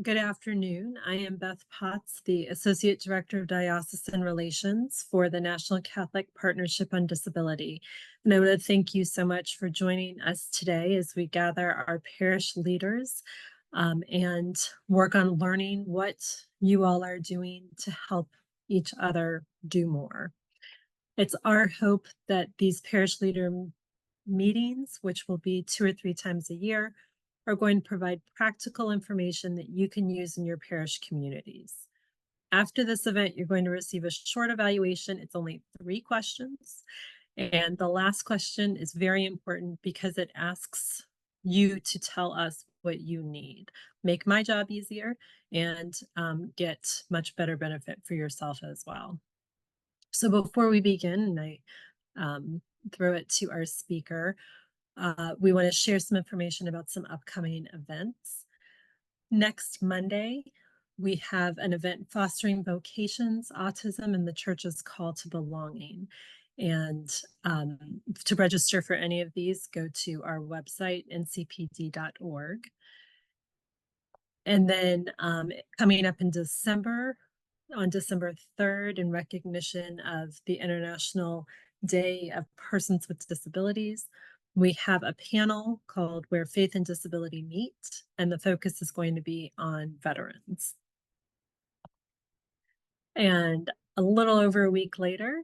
Good afternoon. I am Beth Potts, the Associate Director of Diocesan Relations for the National Catholic Partnership on Disability. And I want to thank you so much for joining us today as we gather our parish leaders and work on learning what you all are doing to help each other do more. It's our hope that these parish leader meetings, which will be 2 or 3 times a year, are going to provide practical information that you can use in your parish communities. After this event, you're going to receive a short evaluation. It's only 3 questions. And the last question is very important because it asks you to tell us what you need. Make my job easier and get much better benefit for yourself as well. So before we begin, and I throw it to our speaker, we want to share some information about some upcoming events. Next Monday, we have an event fostering vocations, autism, and the church's call to belonging. And to register for any of these, go to our website, ncpd.org. And then coming up in December, on December 3rd, in recognition of the International Day of Persons with Disabilities, we have a panel called Where Faith and Disability Meet, and the focus is going to be on veterans. And a little over a week later,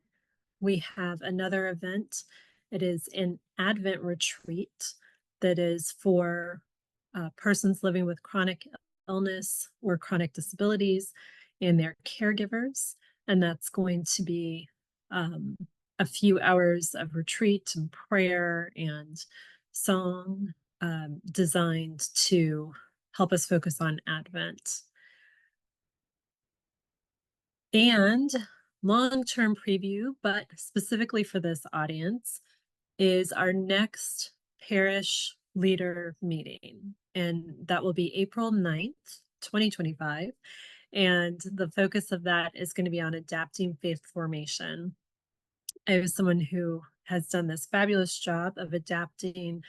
we have another event. It is an Advent retreat that is for persons living with chronic illness or chronic disabilities and their caregivers. And that's going to be a few hours of retreat and prayer and song designed to help us focus on Advent. And long-term preview, but specifically for this audience, is our next parish leader meeting. And that will be April 9th, 2025. And the focus of that is going to be on adapting faith formation. I have someone who has done this fabulous job of adapting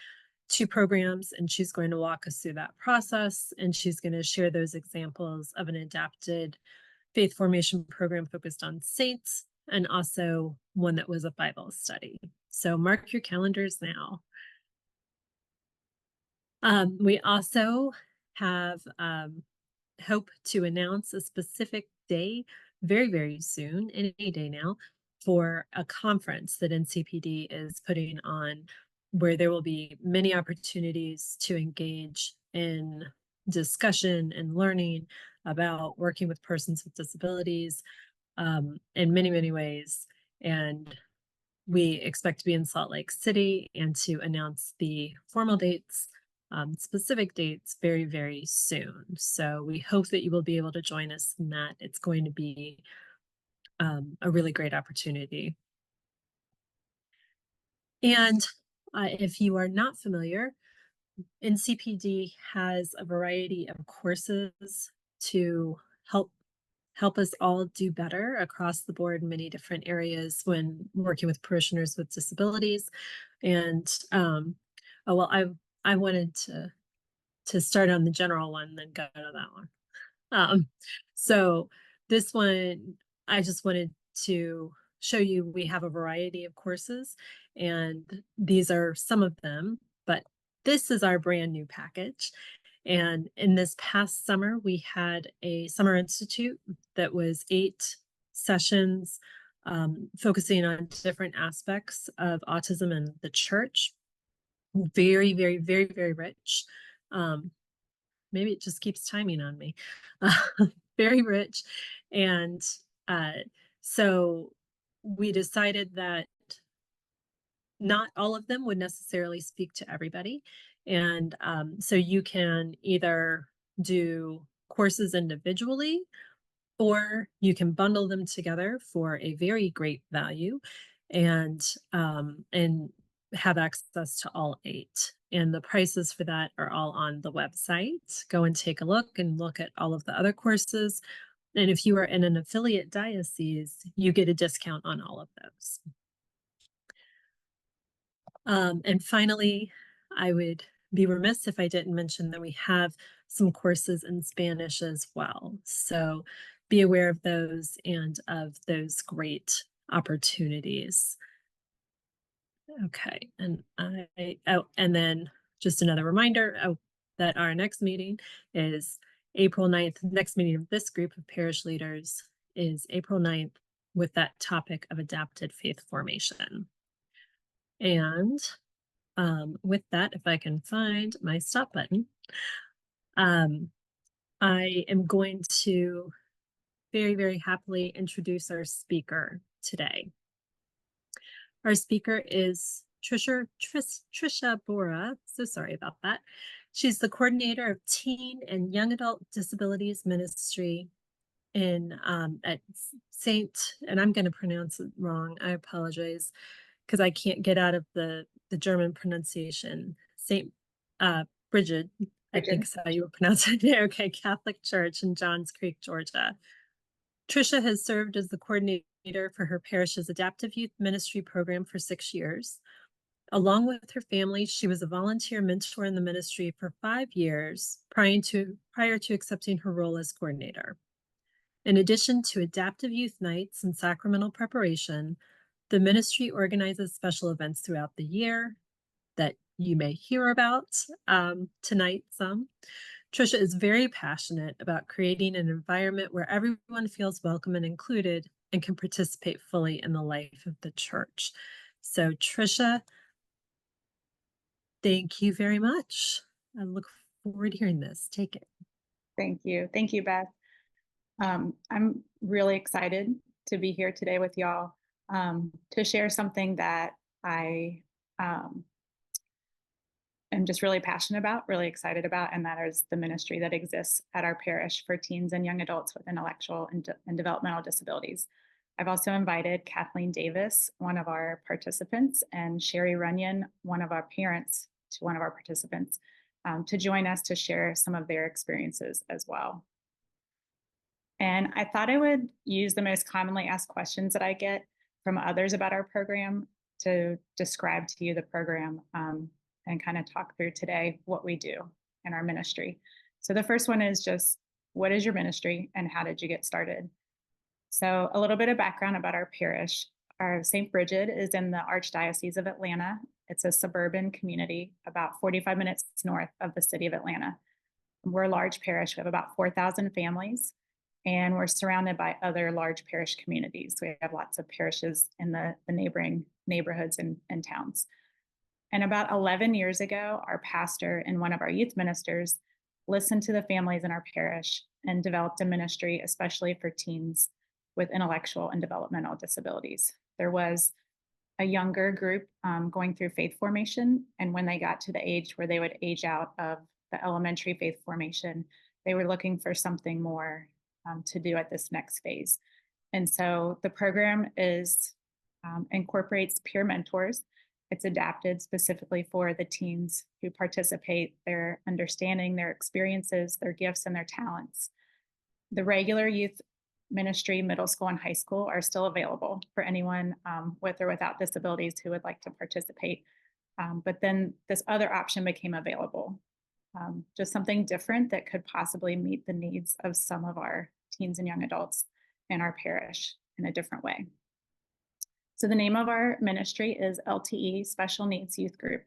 2 programs, and she's going to walk us through that process. And she's going to share those examples of an adapted faith formation program focused on saints, and also one that was a Bible study. So mark your calendars now. We also have hope to announce a specific day very, very soon, any day now, for a conference that NCPD is putting on, where there will be many opportunities to engage in discussion and learning about working with persons with disabilities in many, many ways. And we expect to be in Salt Lake City and to announce the formal dates, specific dates, very, very soon. So we hope that you will be able to join us in that. It's going to be a really great opportunity. And if you are not familiar, NCPD has a variety of courses to help us all do better across the board in many different areas when working with parishioners with disabilities. And I wanted to start on the general one, then go to that one. So this one, I just wanted to show you we have a variety of courses, and these are some of them, but this is our brand new package. And in this past summer, we had a summer institute that was 8 sessions focusing on different aspects of autism and the church. Very, very, very, very rich. Maybe it just keeps timing on me. Very rich. And so we decided that not all of them would necessarily speak to everybody. And so you can either do courses individually, or you can bundle them together for a very great value and have access to all 8. And the prices for that are all on the website. Go and take a look and look at all of the other courses. And if you are in an affiliate diocese, you get a discount on all of those. And finally, I would be remiss if I didn't mention that we have some courses in Spanish as well. So be aware of those and of those great opportunities. Okay, and and then just another reminder that our next meeting is April 9th. Next meeting of this group of parish leaders is April 9th with that topic of adapted faith formation. And with that, if I can find my stop button, I am going to very, very happily introduce our speaker today. Our speaker is Trisha Bora. So sorry about that. She's the coordinator of Teen and Young Adult Disabilities Ministry in at Saint, and I'm going to pronounce it wrong. I apologize because I can't get out of the German pronunciation. Saint Bridget, I think is how you would pronounce it. Okay, Catholic Church in Johns Creek, Georgia. Trisha has served as the coordinator for her parish's adaptive youth ministry program for 6 years. Along with her family, she was a volunteer mentor in the ministry for 5 years prior to accepting her role as coordinator. In addition to adaptive youth nights and sacramental preparation, the ministry organizes special events throughout the year that you may hear about tonight some. Trisha is very passionate about creating an environment where everyone feels welcome and included and can participate fully in the life of the church. So Trisha, thank you very much. I look forward to hearing this. Take it. Thank you. Thank you, Beth. I'm really excited to be here today with y'all to share something that I am just really passionate about, really excited about, and that is the ministry that exists at our parish for teens and young adults with intellectual and developmental disabilities. I've also invited Kathleen Davis, one of our participants, and Sherry Runyon, one of our parents to one of our participants, to join us to share some of their experiences as well. And I thought I would use the most commonly asked questions that I get from others about our program to describe to you the program and kind of talk through today what we do in our ministry. So the first one is just, what is your ministry and how did you get started? So a little bit of background about our parish. Our St. Bridget is in the Archdiocese of Atlanta. It's a suburban community about 45 minutes north of the city of Atlanta. We're a large parish. We have about 4,000 families, and we're surrounded by other large parish communities. We have lots of parishes in the neighboring neighborhoods and towns. And about 11 years ago, our pastor and one of our youth ministers listened to the families in our parish and developed a ministry, especially for teens with intellectual and developmental disabilities. There was a younger group going through faith formation, and when they got to the age where they would age out of the elementary faith formation, they were looking for something more to do at this next phase. And so the program incorporates peer mentors. It's adapted specifically for the teens who participate, their understanding, their experiences, their gifts, and their talents. The regular youth ministry, middle school and high school are still available for anyone with or without disabilities who would like to participate. But then this other option became available, just something different that could possibly meet the needs of some of our teens and young adults in our parish in a different way. So the name of our ministry is LTE, Special Needs Youth Group.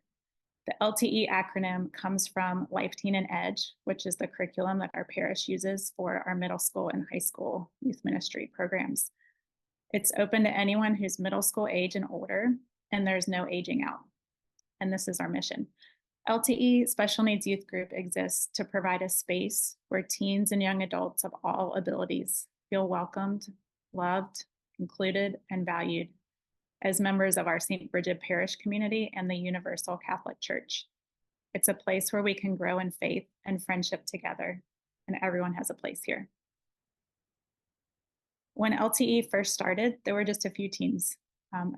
The LTE acronym comes from Life Teen and Edge, which is the curriculum that our parish uses for our middle school and high school youth ministry programs. It's open to anyone who's middle school age and older, and there's no aging out. And this is our mission. LTE Special Needs Youth Group exists to provide a space where teens and young adults of all abilities feel welcomed, loved, included, and valued as members of our St. Bridget Parish community and the Universal Catholic Church. It's a place where we can grow in faith and friendship together, and everyone has a place here. When LTE first started, there were just a few teens and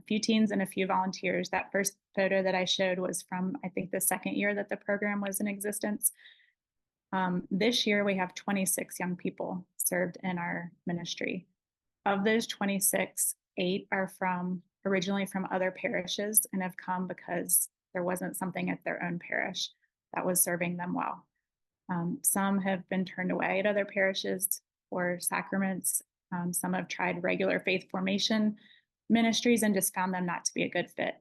a few volunteers. That first photo that I showed was from, I think, the second year that the program was in existence. This year, we have 26 young people served in our ministry. Of those 26, 8 are originally from other parishes and have come because there wasn't something at their own parish that was serving them well. Some have been turned away at other parishes for sacraments. Some have tried regular faith formation ministries and just found them not to be a good fit.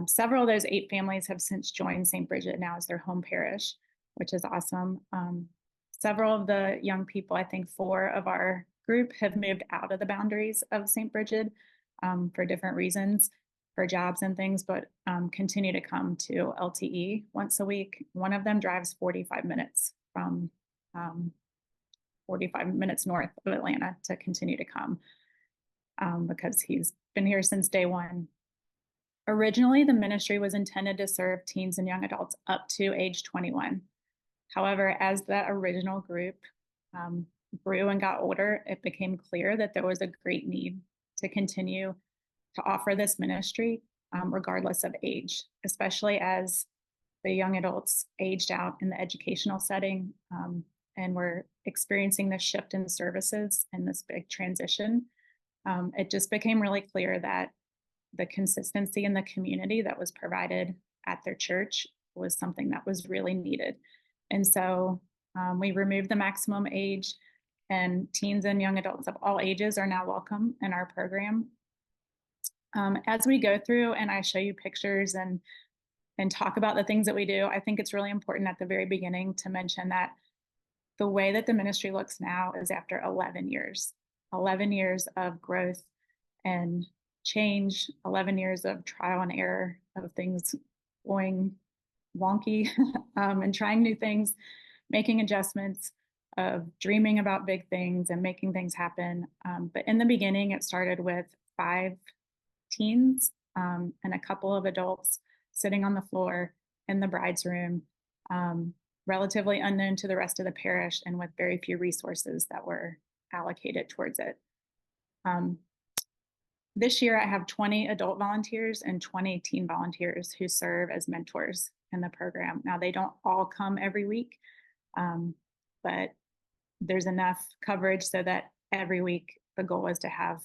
Several of those 8 families have since joined St. Bridget now as their home parish, which is awesome. Several of the young people, I think 4 of our group, have moved out of the boundaries of St. Bridget for different reasons, for jobs and things, but continue to come to LTE once a week. One of them drives 45 minutes from 45 minutes north of Atlanta to continue to come because he's been here since day one. Originally, the ministry was intended to serve teens and young adults up to age 21. However, as that original group grew and got older, it became clear that there was a great need to continue to offer this ministry regardless of age, especially as the young adults aged out in the educational setting and were experiencing this shift in services and this big transition. It just became really clear that the consistency in the community that was provided at their church was something that was really needed. And so we removed the maximum age, and teens and young adults of all ages are now welcome in our program. As we go through and I show you pictures and talk about the things that we do, I think it's really important at the very beginning to mention that the way that the ministry looks now is after 11 years of growth and change, 11 years of trial and error, of things going wonky and trying new things, making adjustments, of dreaming about big things and making things happen. But in the beginning, it started with 5 teens and a couple of adults sitting on the floor in the bride's room, relatively unknown to the rest of the parish and with very few resources that were allocated towards it. This year, I have 20 adult volunteers and 20 teen volunteers who serve as mentors in the program. Now, they don't all come every week, but there's enough coverage so that every week the goal is to have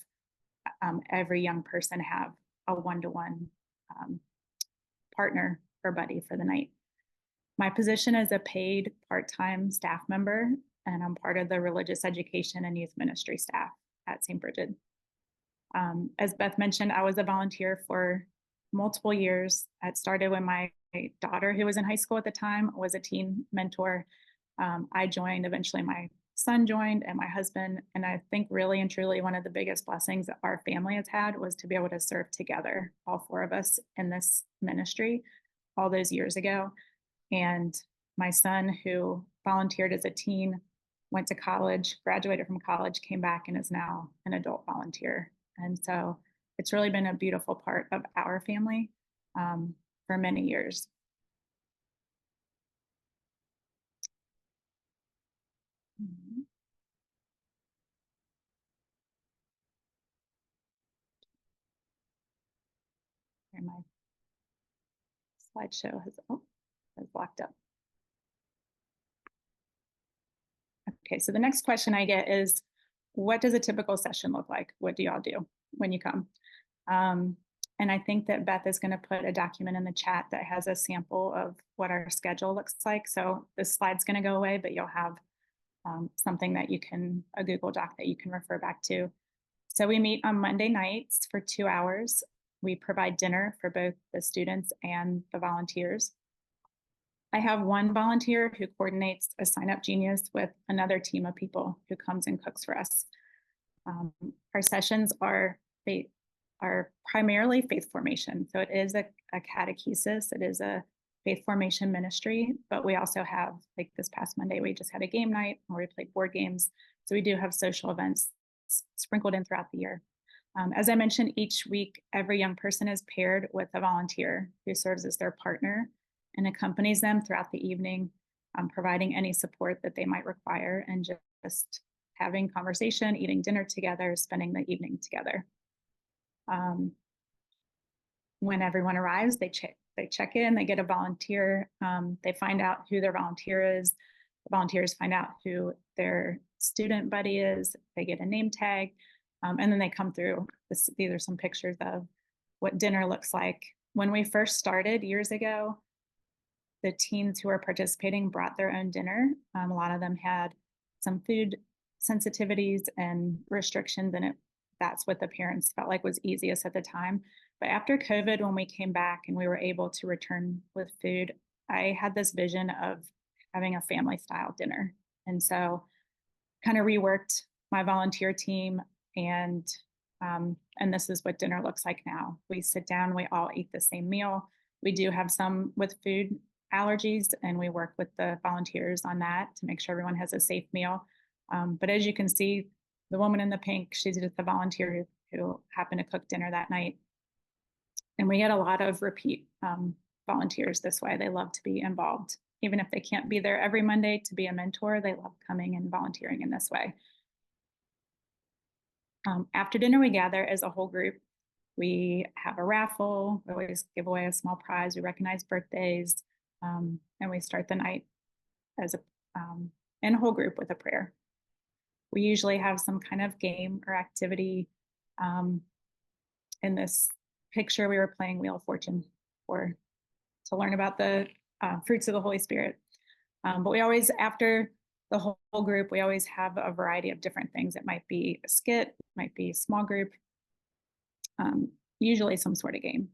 every young person have a one-to-one partner or buddy for the night. My position is a paid part-time staff member, and I'm part of the religious education and youth ministry staff at St. Bridget. As Beth mentioned, I was a volunteer for multiple years. It started when my daughter, who was in high school at the time, was a teen mentor. I joined, eventually my son joined and my husband. And I think really and truly one of the biggest blessings that our family has had was to be able to serve together, all 4 of us in this ministry all those years ago. And my son, who volunteered as a teen, went to college, graduated from college, came back and is now an adult volunteer. And so it's really been a beautiful part of our family for many years. And my slideshow has locked up. Okay, so the next question I get is, what does a typical session look like? What do y'all do when you come? And I think that Beth is going to put a document in the chat that has a sample of what our schedule looks like. So this slide's going to go away, but you'll have something that you can, a Google Doc that you can refer back to. So we meet on Monday nights for 2 hours. We provide dinner for both the students and the volunteers. I have one volunteer who coordinates a Sign Up Genius with another team of people who comes and cooks for us. Our sessions are primarily faith formation. So it is a catechesis, it is a faith formation ministry, but we also have, like this past Monday, we just had a game night where we played board games. So we do have social events sprinkled in throughout the year. As I mentioned, each week, every young person is paired with a volunteer who serves as their partner and accompanies them throughout the evening, providing any support that they might require, and just having conversation, eating dinner together, spending the evening together. When everyone arrives, they check in, they get a volunteer, they find out who their volunteer is. The volunteers find out who their student buddy is, they get a name tag, and then they come through. These are some pictures of what dinner looks like. When we first started years ago, the teens who were participating brought their own dinner. A lot of them had some food sensitivities and restrictions, and that's what the parents felt like was easiest at the time. But after COVID, when we came back and we were able to return with food, I had this vision of having a family style dinner. And so kind of reworked my volunteer team, and this is what dinner looks like now. We sit down, we all eat the same meal. We do have some with food allergies, and we work with the volunteers on that to make sure everyone has a safe meal. But as you can see, the woman in the pink, she's just a volunteer who happened to cook dinner that night. And we get a lot of repeat volunteers this way. They love to be involved. Even if they can't be there every Monday to be a mentor, they love coming and volunteering in this way. After dinner, we gather as a whole group. We have a raffle. We always give away a small prize. We recognize birthdays, and we start the night as in a whole group with a prayer. We usually have some kind of game or activity. In this picture, we were playing Wheel of Fortune to learn about the fruits of the Holy Spirit. But we always, after the whole group, we always have a variety of different things. It might be a skit, it might be a small group, usually some sort of game.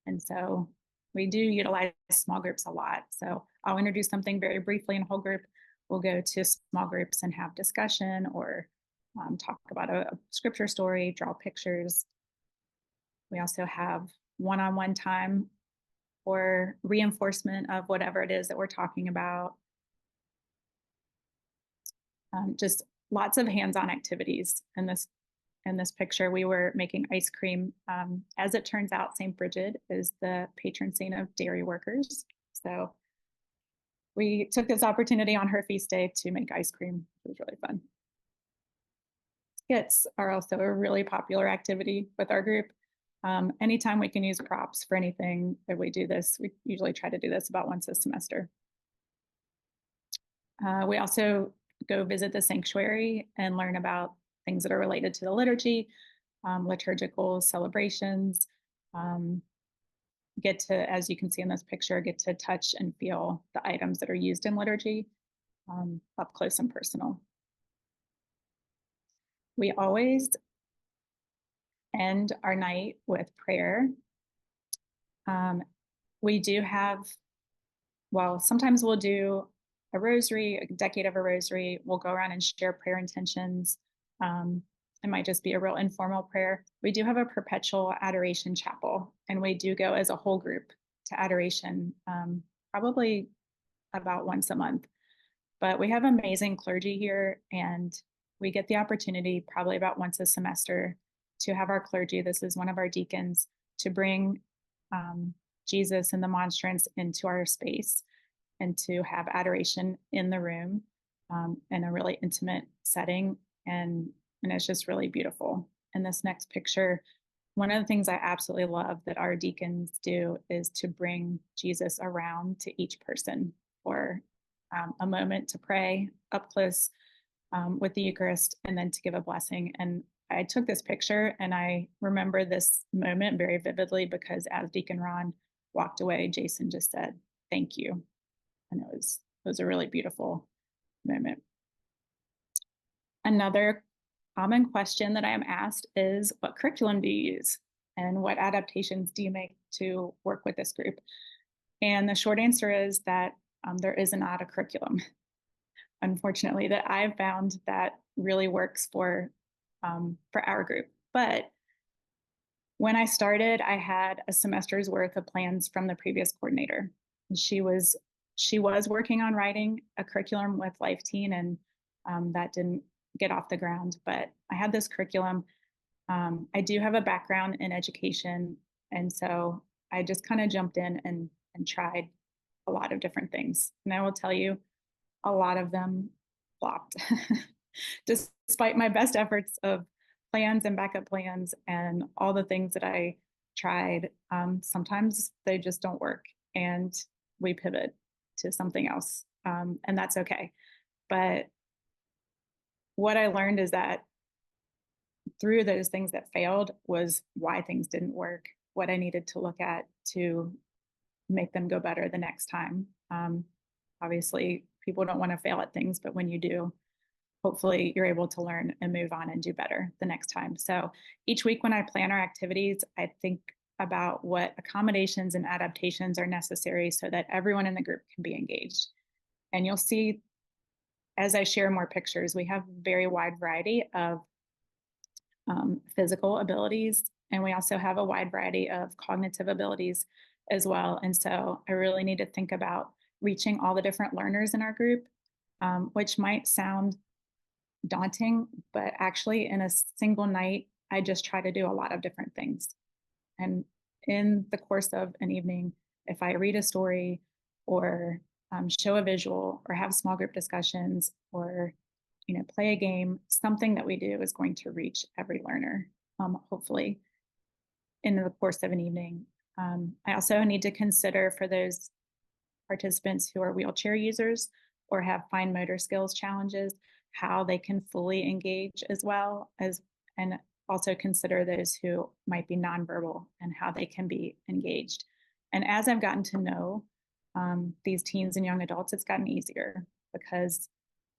And so we do utilize small groups a lot. So I'll introduce something very briefly in a whole group. We'll go to small groups and have discussion, or talk about a scripture story, draw pictures. We also have one-on-one time or reinforcement of whatever it is that we're talking about. Just lots of hands-on activities. In this picture, we were making ice cream. As it turns out, St. Bridget is the patron saint of dairy workers. So we took this opportunity on her feast day to make ice cream. It was really fun. Skits are also a really popular activity with our group. Anytime we can use props for anything that we do this, we usually try to do this about once a semester. We also go visit the sanctuary and learn about things that are related to the liturgy, liturgical celebrations, get to, as you can see in this picture, get to touch and feel the items that are used in liturgy up close and personal. We always end our night with prayer. We do have, well, sometimes we'll do a rosary, a decade of a rosary. We'll go around and share prayer intentions. It might just be a real informal prayer. We do have a perpetual adoration chapel, and we do go as a whole group to adoration, probably about once a month. But we have amazing clergy here, and we get the opportunity probably about once a semester to have our clergy, this is one of our deacons, to bring Jesus and the monstrance into our space and to have adoration in the room in a really intimate setting. And it's just really beautiful. In this next picture, one of the things I absolutely love that our deacons do is to bring Jesus around to each person for a moment to pray up close with the Eucharist, and then to give a blessing. And I took this picture and I remember this moment very vividly because as Deacon Ron walked away, Jason just said, "Thank you." And it was a really beautiful moment. Another common question that I am asked is, what curriculum do you use? And what adaptations do you make to work with this group? And the short answer is that there is not a curriculum, unfortunately, that I've found that really works for our group. But when I started, I had a semester's worth of plans from the previous coordinator. She was working on writing a curriculum with Life Teen, and that didn't get off the ground. But I had this curriculum. I do have a background in education, and so I just kind of jumped in and tried a lot of different things. And I will tell you, a lot of them flopped. Despite my best efforts of plans and backup plans and all the things that I tried, sometimes they just don't work, and we pivot to something else, and that's okay. But what I learned is that through those things that failed was why things didn't work, what I needed to look at to make them go better the next time. Obviously, people don't want to fail at things, but when you do, hopefully you're able to learn and move on and do better the next time. So each week when I plan our activities, I think about what accommodations and adaptations are necessary so that everyone in the group can be engaged. And you'll see as I share more pictures, we have a very wide variety of physical abilities, and we also have a wide variety of cognitive abilities as well. And so I really need to think about reaching all the different learners in our group, which might sound daunting, but actually in a single night, I just try to do a lot of different things. And in the course of an evening, if I read a story or show a visual or have small group discussions or play a game, something that we do is going to reach every learner, hopefully, in the course of an evening. I also need to consider for those participants who are wheelchair users or have fine motor skills challenges, how they can fully engage as well as, and also consider those who might be nonverbal and how they can be engaged. And as I've gotten to know these teens and young adults, it's gotten easier because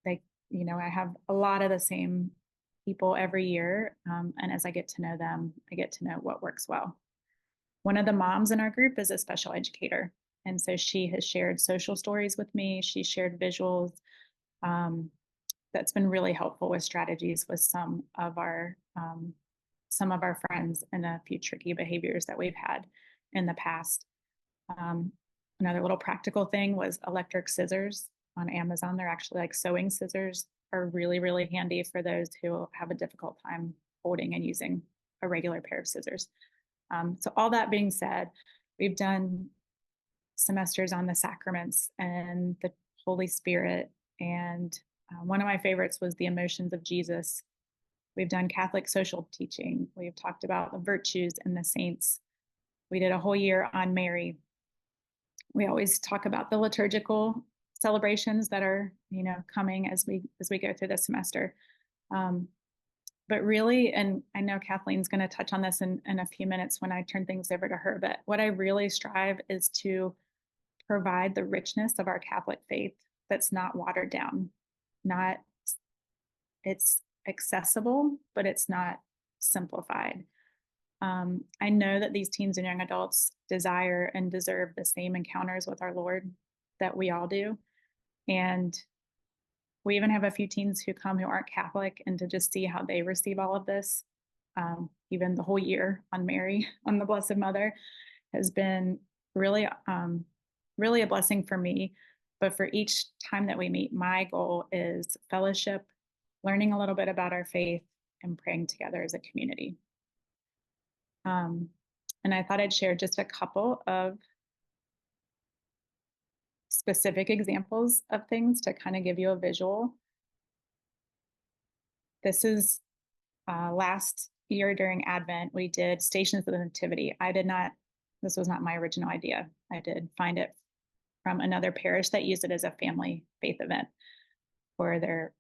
I have a lot of the same people every year. And as I get to know them, I get to know what works well. One of the moms in our group is a special educator. And so she has shared social stories with me. She shared visuals. That's been really helpful with strategies with some of our friends and a few tricky behaviors that we've had in the past. Another little practical thing was electric scissors on Amazon. They're actually like sewing scissors, are really, really handy for those who have a difficult time holding and using a regular pair of scissors. So all that being said, we've done semesters on the sacraments and the Holy Spirit. And one of my favorites was the emotions of Jesus. We've done Catholic social teaching. We've talked about the virtues and the saints. We did a whole year on Mary. We always talk about the liturgical celebrations that are, coming as we go through the semester. But really, and I know Kathleen's going to touch on this in a few minutes when I turn things over to her, but what I really strive is to provide the richness of our Catholic faith that's not watered down. It's accessible, but it's not simplified. I know that these teens and young adults desire and deserve the same encounters with our Lord that we all do. And we even have a few teens who come who aren't Catholic, and to just see how they receive all of this, even the whole year on Mary, on the Blessed Mother, has been really, really a blessing for me. But for each time that we meet, my goal is fellowship, learning a little bit about our faith, and praying together as a community. And I thought I'd share just a couple of specific examples of things to kind of give you a visual. This is last year during Advent, we did Stations of the Nativity. This was not my original idea. I did find it from another parish that used it as a family faith event for their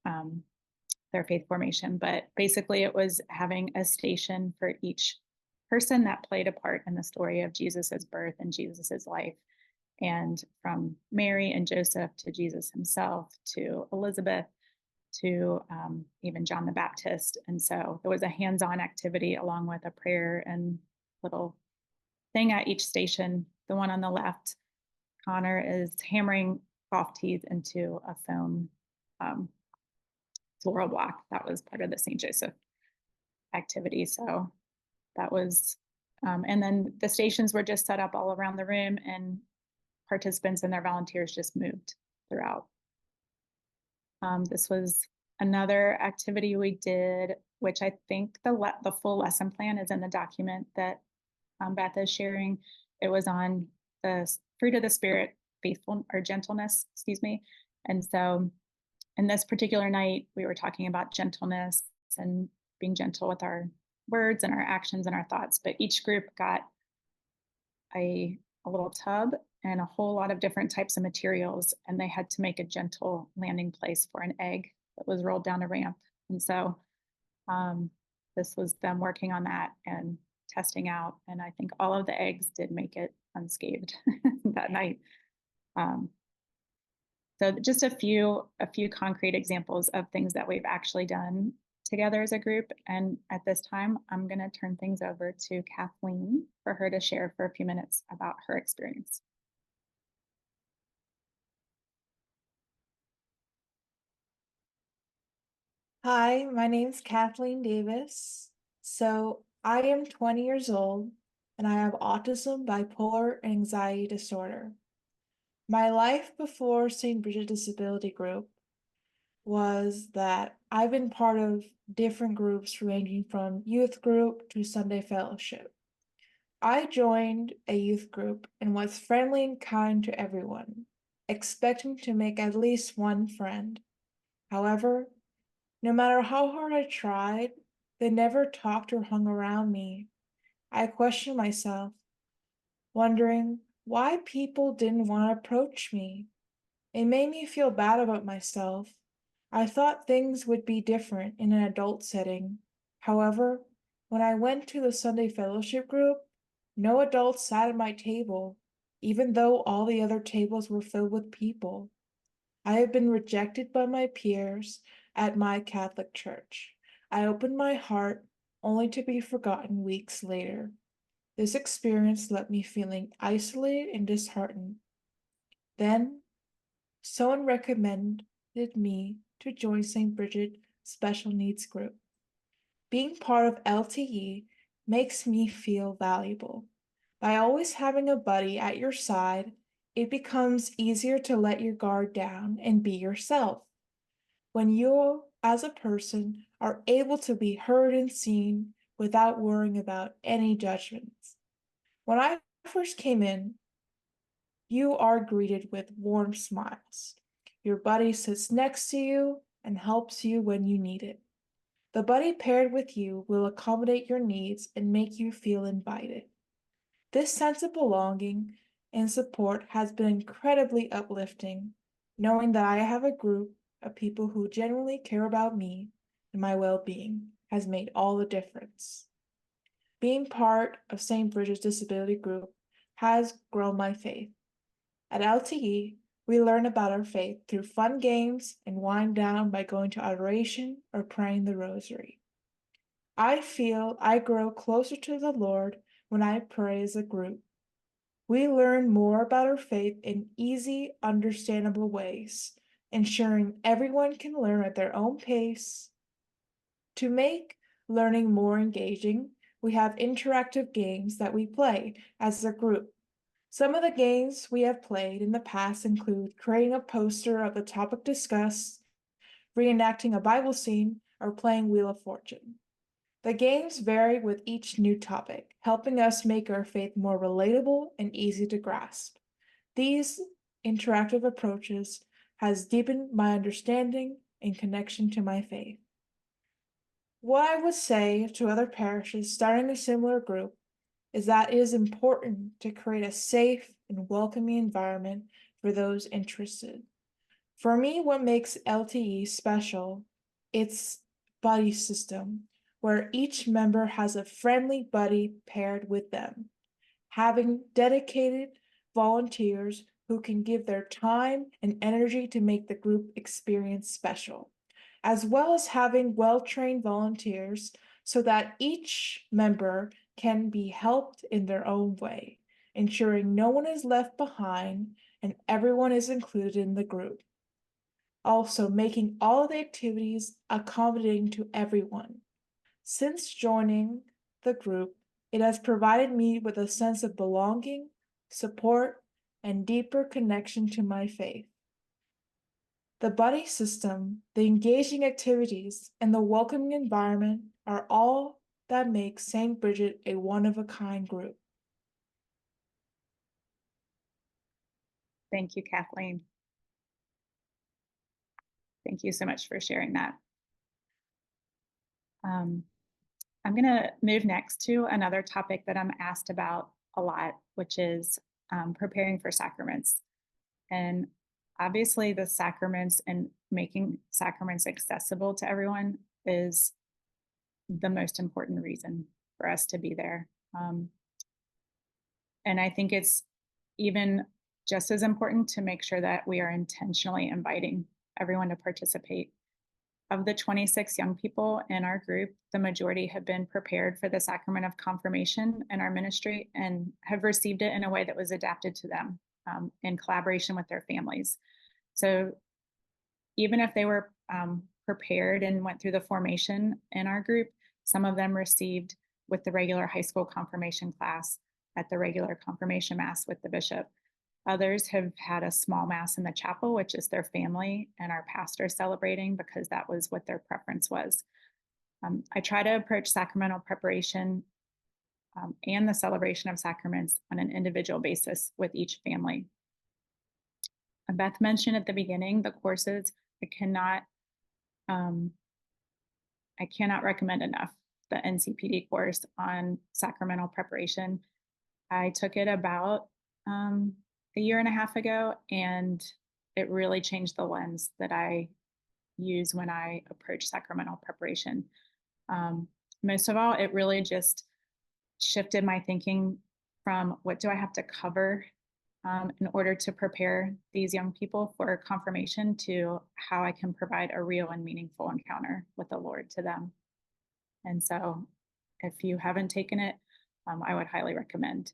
faith formation. But basically it was having a station for each person that played a part in the story of Jesus's birth and Jesus's life. And from Mary and Joseph to Jesus himself, to Elizabeth, to even John the Baptist. And so there was a hands-on activity along with a prayer and little thing at each station. The one on the left, Connor is hammering golf tees into a foam floral block. That was part of the St. Joseph activity. So that was, and then the stations were just set up all around the room, and participants and their volunteers just moved throughout. This was another activity we did, which I think the full lesson plan is in the document that Beth is sharing. It was on the fruit of the Spirit, faithful or gentleness, excuse me. And so in this particular night, we were talking about gentleness and being gentle with our words and our actions and our thoughts. But each group got a little tub and a whole lot of different types of materials, and they had to make a gentle landing place for an egg that was rolled down a ramp. And so this was them working on that, and testing out, and I think all of the eggs did make it unscathed that night. Um, so just a few concrete examples of things that we've actually done together as a group. And at this time, I'm going to turn things over to Kathleen for her to share for a few minutes about her experience. Hi, my name's Kathleen Davis. I am 20 years old and I have autism, bipolar, and anxiety disorder. My life before St. Bridget Disability Group was that I've been part of different groups ranging from youth group to Sunday fellowship. I joined a youth group and was friendly and kind to everyone, expecting to make at least one friend. However, no matter how hard I tried, they never talked or hung around me. I questioned myself, wondering why people didn't want to approach me. It made me feel bad about myself. I thought things would be different in an adult setting. However, when I went to the Sunday fellowship group, no adults sat at my table, even though all the other tables were filled with people. I have been rejected by my peers at my Catholic church. I opened my heart only to be forgotten weeks later. This experience left me feeling isolated and disheartened. Then, someone recommended me to join St. Bridget Special Needs Group. Being part of LTE makes me feel valuable. By always having a buddy at your side, it becomes easier to let your guard down and be yourself. When you, as a person, are able to be heard and seen without worrying about any judgments. When I first came in, you are greeted with warm smiles. Your buddy sits next to you and helps you when you need it. The buddy paired with you will accommodate your needs and make you feel invited. This sense of belonging and support has been incredibly uplifting, knowing that I have a group of people who genuinely care about me and my well-being has made all the difference. Being part of St. Bridget's Disability Group has grown my faith. At LTE, we learn about our faith through fun games and wind down by going to adoration or praying the rosary. I feel I grow closer to the Lord when I pray as a group. We learn more about our faith in easy, understandable ways, ensuring everyone can learn at their own pace. To make learning more engaging, we have interactive games that we play as a group. Some of the games we have played in the past include creating a poster of the topic discussed, reenacting a Bible scene, or playing Wheel of Fortune. The games vary with each new topic, helping us make our faith more relatable and easy to grasp. These interactive approaches has deepened my understanding and connection to my faith. What I would say to other parishes starting a similar group is that it is important to create a safe and welcoming environment for those interested. For me, what makes LTE special, it's buddy system, where each member has a friendly buddy paired with them. Having dedicated volunteers who can give their time and energy to make the group experience special, as well as having well-trained volunteers so that each member can be helped in their own way, ensuring no one is left behind and everyone is included in the group. Also, making all of the activities accommodating to everyone. Since joining the group, it has provided me with a sense of belonging, support, and deeper connection to my faith. The buddy system, the engaging activities, and the welcoming environment are all that make St. Bridget a one-of-a-kind group. Thank you, Kathleen. Thank you so much for sharing that. I'm going to move next to another topic that I'm asked about a lot, which is preparing for sacraments. And obviously the sacraments and making sacraments accessible to everyone is the most important reason for us to be there. Um, and I think it's even just as important to make sure that we are intentionally inviting everyone to participate. Of the 26 young people in our group, the majority have been prepared for the sacrament of confirmation in our ministry and have received it in a way that was adapted to them in collaboration with their families. So even if they were prepared and went through the formation in our group, some of them received with the regular high school confirmation class at the regular confirmation mass with the bishop. Others have had a small mass in the chapel, which is their family and our pastor celebrating because that was what their preference was. I try to approach sacramental preparation and the celebration of sacraments on an individual basis with each family. Beth mentioned at the beginning the courses. I cannot recommend enough the NCPD course on sacramental preparation. I took it about a year and a half ago, and it really changed the lens that I use when I approach sacramental preparation. Most of all, it really just shifted my thinking from what do I have to cover in order to prepare these young people for confirmation to how I can provide a real and meaningful encounter with the Lord to them. And so if you haven't taken it, I would highly recommend.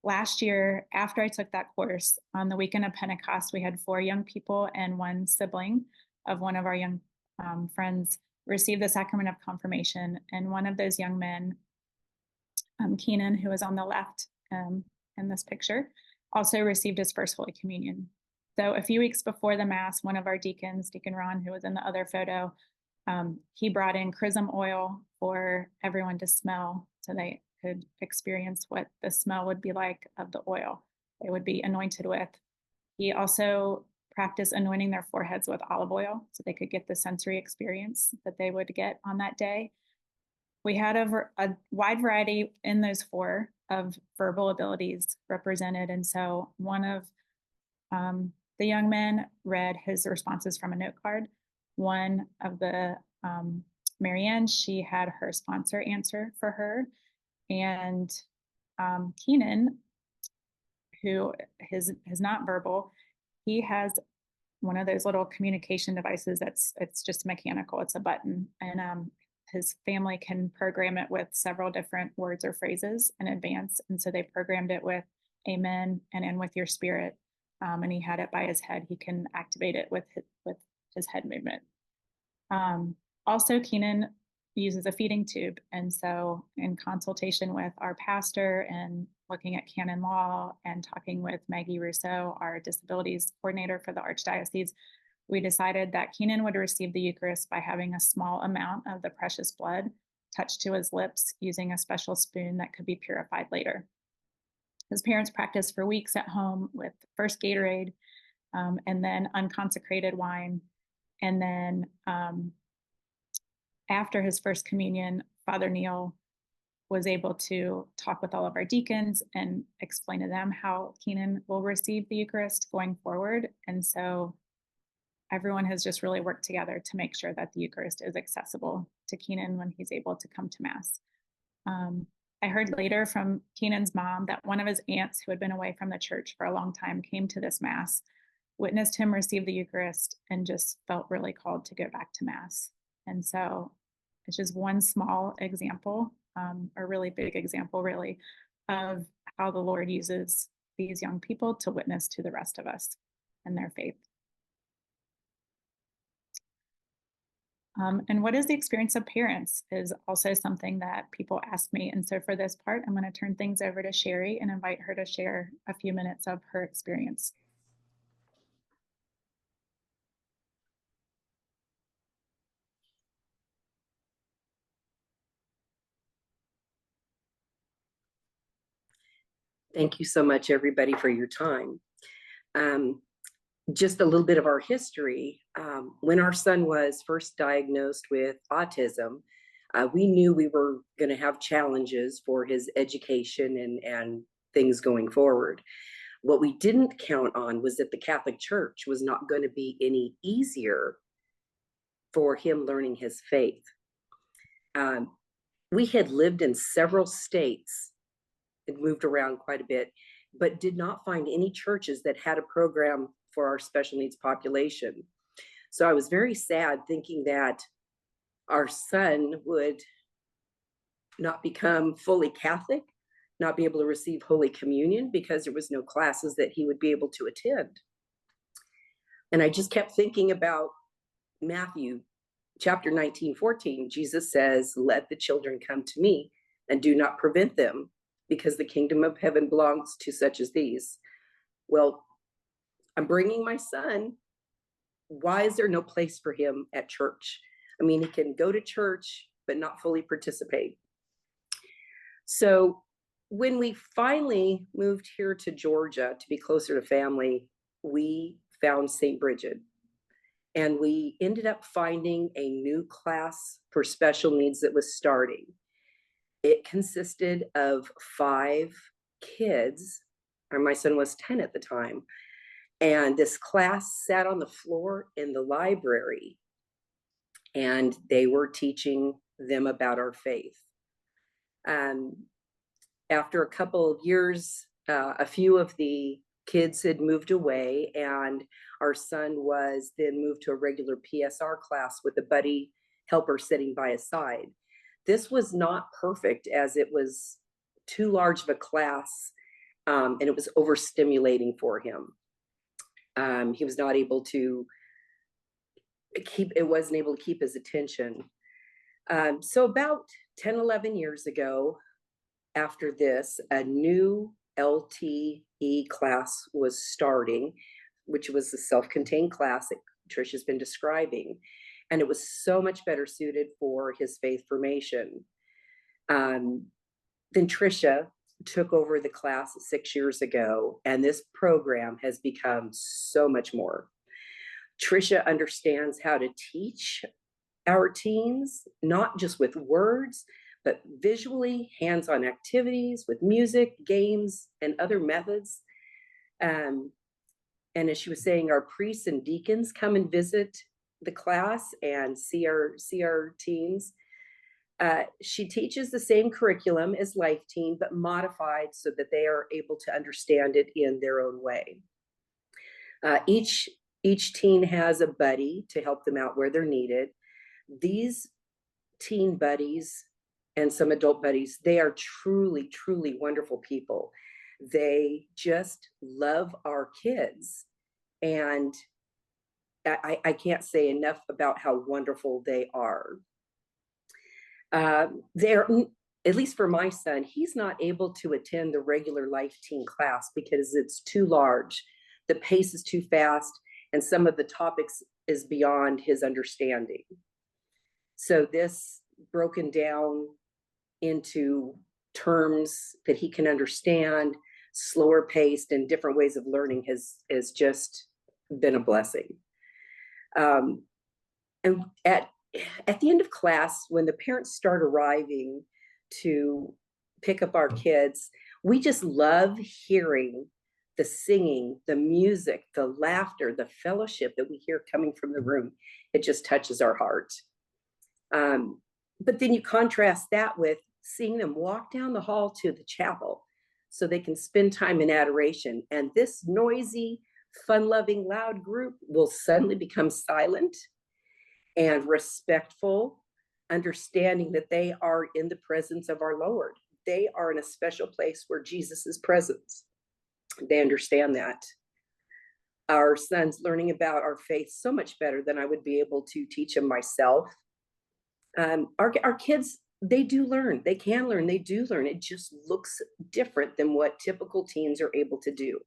Last year, after I took that course, on the weekend of Pentecost, we had 4 young people and 1 sibling of one of our young friends receive the sacrament of confirmation. And one of those young men, Keenan, who is on the left in this picture, also received his first Holy Communion. So a few weeks before the Mass, one of our deacons, Deacon Ron, who was in the other photo, he brought in chrism oil for everyone to smell so they could experience what the smell would be like of the oil they would be anointed with. He also practiced anointing their foreheads with olive oil so they could get the sensory experience that they would get on that day. We had a wide variety in those 4 of verbal abilities represented. And so one of the young men read his responses from a note card. One of the Marianne, she had her sponsor answer for her. And Keenan, who is not verbal, he has one of those little communication devices it's just mechanical. It's a button. And his family can program it with several different words or phrases in advance. And so they programmed it with amen and in with your spirit. And he had it by his head. He can activate it with his head movement. Also, Keenan uses a feeding tube. And so in consultation with our pastor and looking at canon law and talking with Maggie Rousseau, our disabilities coordinator for the Archdiocese, we decided that Keenan would receive the Eucharist by having a small amount of the precious blood touched to his lips using a special spoon that could be purified later. His parents practiced for weeks at home with first Gatorade and then unconsecrated wine. And then after his first communion, Father Neil was able to talk with all of our deacons and explain to them how Keenan will receive the Eucharist going forward. And so everyone has just really worked together to make sure that the Eucharist is accessible to Keenan when he's able to come to Mass. I heard later from Keenan's mom that one of his aunts who had been away from the church for a long time came to this Mass, witnessed him receive the Eucharist, and just felt really called to go back to Mass. And so it's just one small example, a really big example, really, of how the Lord uses these young people to witness to the rest of us in their faith. And what is the experience of parents is also something that people ask me. And so for this part, I'm going to turn things over to Sherry and invite her to share a few minutes of her experience. Thank you so much, everybody, for your time. Just a little bit of our history. When our son was first diagnosed with autism, we knew we were going to have challenges for his education and things going forward. What we didn't count on was that the Catholic Church was not going to be any easier for him learning his faith. we had lived in several states and moved around quite a bit, but did not find any churches that had a program for our special needs population. So I was very sad thinking that our son would not become fully Catholic, not be able to receive Holy Communion because there was no classes that he would be able to attend. And I just kept thinking about Matthew chapter 19:14. Jesus says, "Let the children come to me and do not prevent them, because the kingdom of heaven belongs to such as these." Well, I'm bringing my son. Why is there no place for him at church? I mean, he can go to church, but not fully participate. So when we finally moved here to Georgia to be closer to family, we found St. Bridget. And we ended up finding a new class for special needs that was starting. It consisted of 5 kids, and my son was 10 at the time. And this class sat on the floor in the library, and they were teaching them about our faith. After a couple of years, a few of the kids had moved away, and our son was then moved to a regular PSR class with a buddy helper sitting by his side. This was not perfect, as it was too large of a class, and it was overstimulating for him. He was not able to wasn't able to keep his attention. So about 10, 11 years ago, after this, a new LTE class was starting, which was the self-contained class that Trisha's been describing. And it was so much better suited for his faith formation. Then Trisha took over the class 6 years ago, and this program has become so much more. Trisha understands how to teach our teens, not just with words, but visually, hands-on activities with music, games, and other methods. And as she was saying, our priests and deacons come and visit the class and see our teens. She teaches the same curriculum as Life Teen, but modified so that they are able to understand it in their own way. Each teen has a buddy to help them out where they're needed. These teen buddies and some adult buddies, they are truly, truly wonderful people. They just love our kids. And I can't say enough about how wonderful they are. They're, at least for my son, he's not able to attend the regular Life Teen class because it's too large. The pace is too fast, and some of the topics is beyond his understanding. So this broken down into terms that he can understand, slower paced, and different ways of learning has just been a blessing. And at the end of class, when the parents start arriving to pick up our kids, we just love hearing the singing, the music, the laughter, the fellowship that we hear coming from the room. It just touches our heart. But then you contrast that with seeing them walk down the hall to the chapel so they can spend time in adoration. And this noisy, fun-loving, loud group will suddenly become silent and respectful, understanding that they are in the presence of our Lord. They are in a special place where Jesus is present. They understand that. Our son's learning about our faith so much better than I would be able to teach him myself. Our kids, they do learn. They can learn. They do learn. It just looks different than what typical teens are able to do.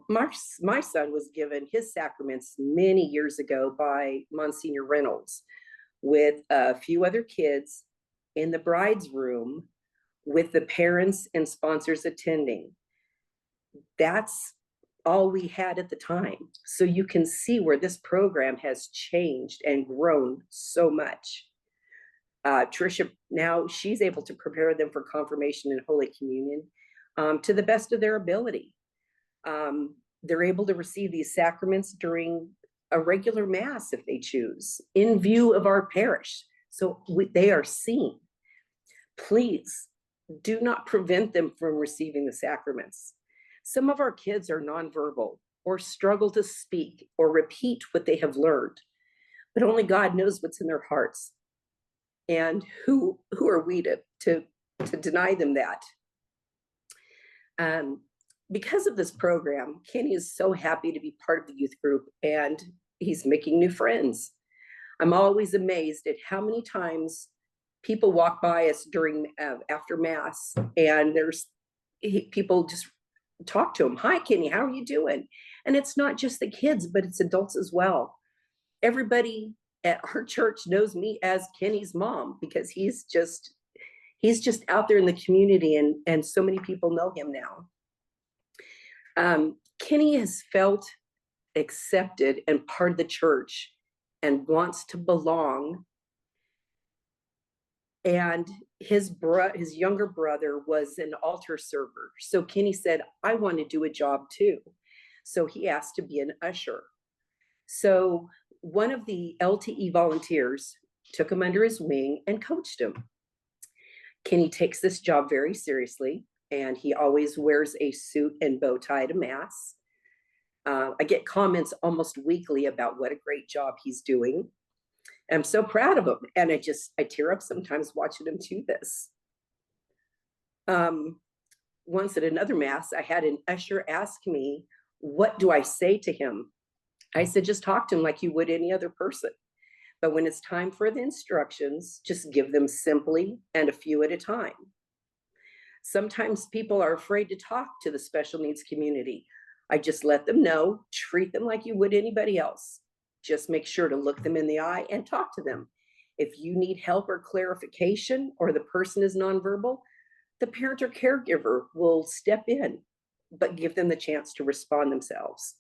My son was given his sacraments many years ago by Monsignor Reynolds with a few other kids in the bride's room with the parents and sponsors attending. That's all we had at the time. So you can see where this program has changed and grown so much. Trisha, now she's able to prepare them for confirmation and Holy Communion to the best of their ability. They're able to receive these sacraments during a regular mass if they choose, in view of our parish. So they are seen. Please do not prevent them from receiving the sacraments. Some of our kids are nonverbal or struggle to speak or repeat what they have learned, but only God knows what's in their hearts. And who are we to deny them that? Because of this program, Kenny is so happy to be part of the youth group, and he's making new friends. I'm always amazed at how many times people walk by us during after Mass, and people just talk to him. Hi, Kenny, how are you doing? And it's not just the kids, but it's adults as well. Everybody at our church knows me as Kenny's mom because he's just out there in the community, and so many people know him now. Kenny has felt accepted and part of the church and wants to belong. And his younger brother was an altar server. So Kenny said, I want to do a job too. So he asked to be an usher. So one of the LTE volunteers took him under his wing and coached him. Kenny takes this job very seriously, and he always wears a suit and bow tie to Mass. I get comments almost weekly about what a great job he's doing. I'm so proud of him, and I tear up sometimes watching him do this. Once at another Mass, I had an usher ask me, what do I say to him? I said, just talk to him like you would any other person. But when it's time for the instructions, just give them simply and a few at a time. Sometimes people are afraid to talk to the special needs community. I just let them know, treat them like you would anybody else. Just make sure to look them in the eye and talk to them. If you need help or clarification, or the person is nonverbal, the parent or caregiver will step in, but give them the chance to respond themselves.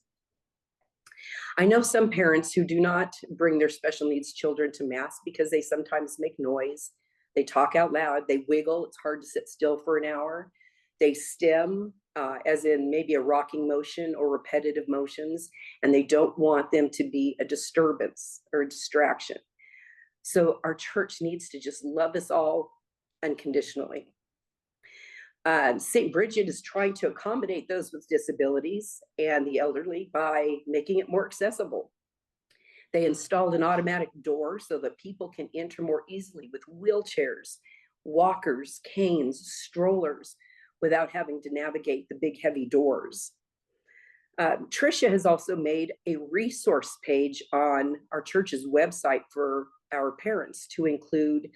I know some parents who do not bring their special needs children to Mass because they sometimes make noise. They talk out loud, they wiggle, it's hard to sit still for an hour. They stim, as in maybe a rocking motion or repetitive motions, and they don't want them to be a disturbance or a distraction. So our church needs to just love us all unconditionally. St. Bridget is trying to accommodate those with disabilities and the elderly by making it more accessible. They installed an automatic door so that people can enter more easily with wheelchairs, walkers, canes, strollers, without having to navigate the big heavy doors. Tricia has also made a resource page on our church's website for our parents to include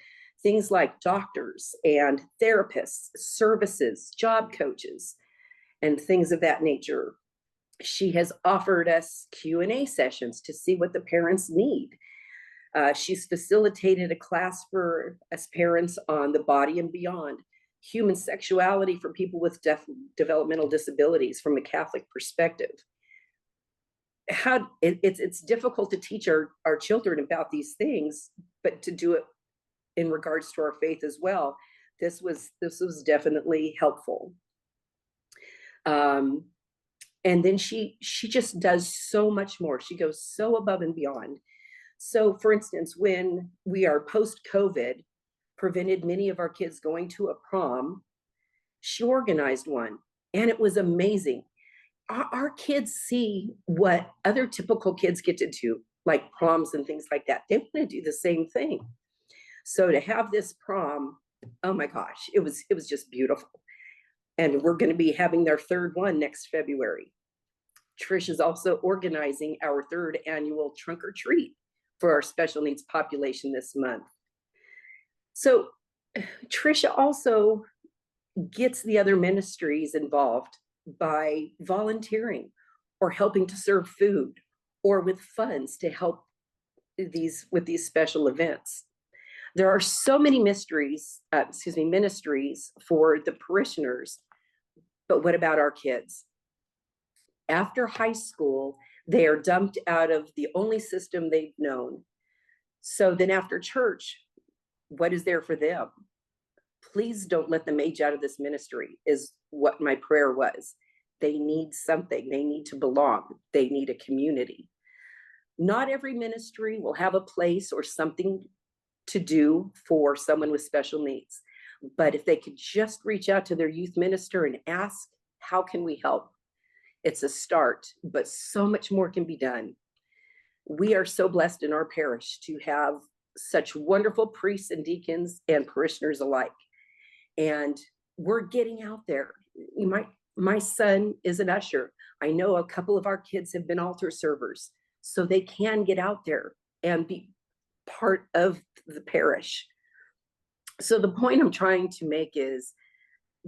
things like doctors and therapists, services, job coaches, and things of that nature. She has offered us Q&A sessions to see what the parents need. She's facilitated a class for us parents on the body and beyond, human sexuality for people with developmental disabilities from a Catholic perspective. It's difficult to teach our children about these things, but to do it in regards to our faith as well, this was definitely helpful. And then she just does so much more. She goes so above and beyond. So for instance, when we are post-COVID, prevented many of our kids going to a prom, she organized one, and it was amazing. Our kids see what other typical kids get to do, like proms and things like that. They want to do the same thing. So to have this prom, oh my gosh, it was just beautiful. And we're going to be having their third one next February. Trish is also organizing our third annual trunk or treat for our special needs population this month. So Trisha also gets the other ministries involved by volunteering or helping to serve food or with funds to help with these special events. There are so many ministries for the parishioners, but what about our kids? After high school, they are dumped out of the only system they've known. So then after church, what is there for them? Please don't let them age out of this ministry, is what my prayer was. They need something. They need to belong. They need a community. Not every ministry will have a place or something to do for someone with special needs. But if they could just reach out to their youth minister and ask, how can we help? It's a start, but so much more can be done. We are so blessed in our parish to have such wonderful priests and deacons and parishioners alike. And we're getting out there. My son is an usher. I know a couple of our kids have been altar servers, so they can get out there and be part of the parish. So the point I'm trying to make is,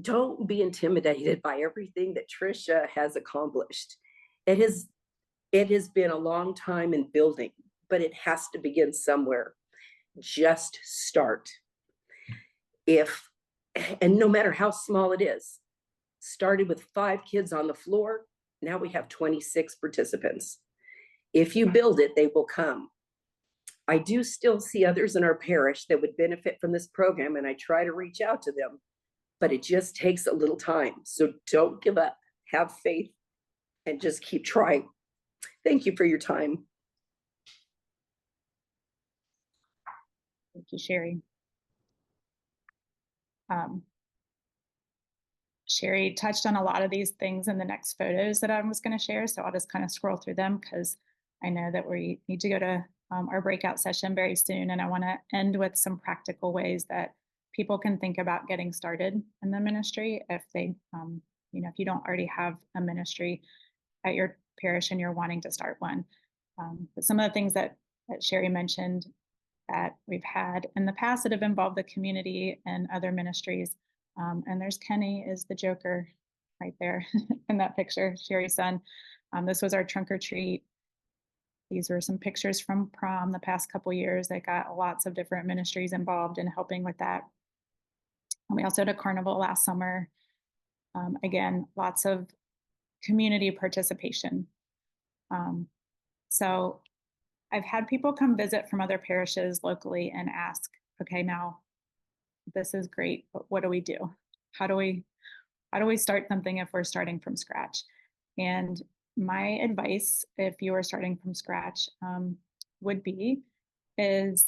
don't be intimidated by everything that Tricia has accomplished. It has been a long time in building, but it has to begin somewhere. Just start. And no matter how small it is, started with 5 kids on the floor, now we have 26 participants. If you build it, they will come. I do still see others in our parish that would benefit from this program, and I try to reach out to them, but it just takes a little time. So don't give up, have faith, and just keep trying. Thank you for your time. Thank you, Sherry. Sherry touched on a lot of these things in the next photos that I was going to share, so I'll just kind of scroll through them because I know that we need to go to our breakout session very soon, and I want to end with some practical ways that people can think about getting started in the ministry if they, if you don't already have a ministry at your parish and you're wanting to start one. But some of the things that Sherry mentioned that we've had in the past that have involved the community and other ministries. And there's Kenny is the Joker right there in that picture, Sherry's son. This was our trunk or treat. These were some pictures from prom the past couple years that got lots of different ministries involved in helping with that. And we also had a carnival last summer. Again, lots of community participation. So I've had people come visit from other parishes locally and ask, okay, now this is great, but what do we do? How do we start something if we're starting from scratch? And my advice, if you are starting from scratch, would be is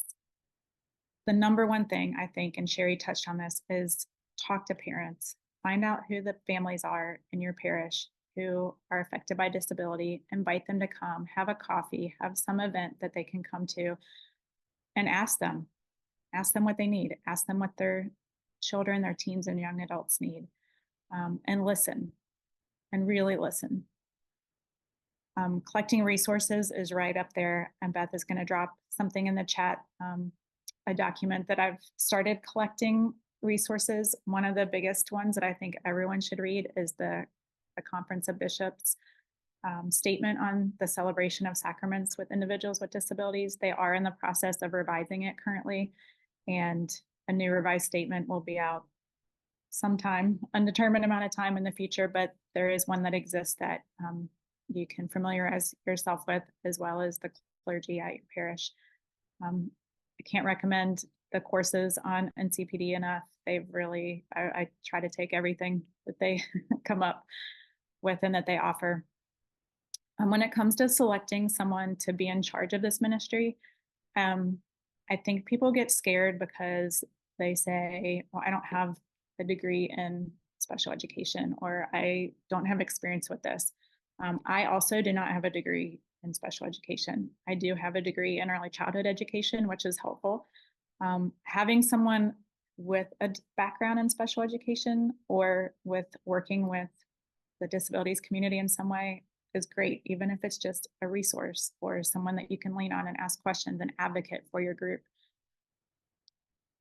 the number one thing I think, and Sherry touched on this, is talk to parents. Find out who the families are in your parish who are affected by disability, invite them to come, have a coffee, have some event that they can come to, and ask them what they need, ask them what their children, their teens and young adults need, and listen, and really listen. Collecting resources is right up there, and Beth is going to drop something in the chat, a document that I've started collecting resources. One of the biggest ones that I think everyone should read is the Conference of Bishops statement on the celebration of sacraments with individuals with disabilities. They are in the process of revising it currently, and a new revised statement will be out sometime, undetermined amount of time in the future, but there is one that exists that you can familiarize yourself with, as well as the clergy at your parish. I can't recommend the courses on NCPD enough. They've really, I try to take everything that they come up with and that they offer. When it comes to selecting someone to be in charge of this ministry, I think people get scared because they say, well, I don't have a degree in special education, or I don't have experience with this. I also do not have a degree in special education. I do have a degree in early childhood education, which is helpful. Having someone with a background in special education or with working with the disabilities community in some way is great, even if it's just a resource or someone that you can lean on and ask questions and advocate for your group.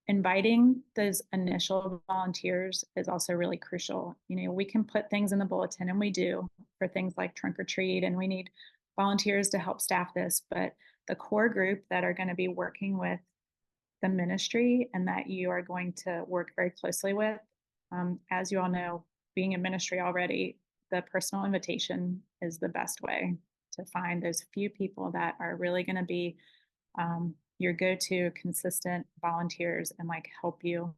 Inviting those initial volunteers is also really crucial. We can put things in the bulletin, and we do, for things like trunk or treat, and we need volunteers to help staff this, but the core group that are going to be working with the ministry and that you are going to work very closely with, as you all know, being in ministry already, the personal invitation is the best way to find those few people that are really going to be your go-to consistent volunteers and help you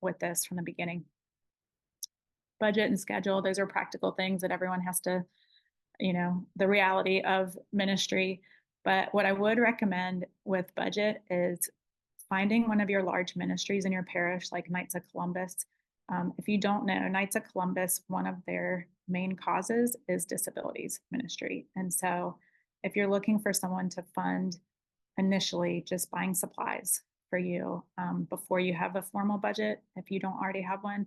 with this from the beginning. Budget and schedule, those are practical things that everyone has to, the reality of ministry. But what I would recommend with budget is finding one of your large ministries in your parish, like Knights of Columbus. If you don't know, Knights of Columbus, one of their main causes is disabilities ministry. And so if you're looking for someone to fund initially just buying supplies for you before you have a formal budget, if you don't already have one,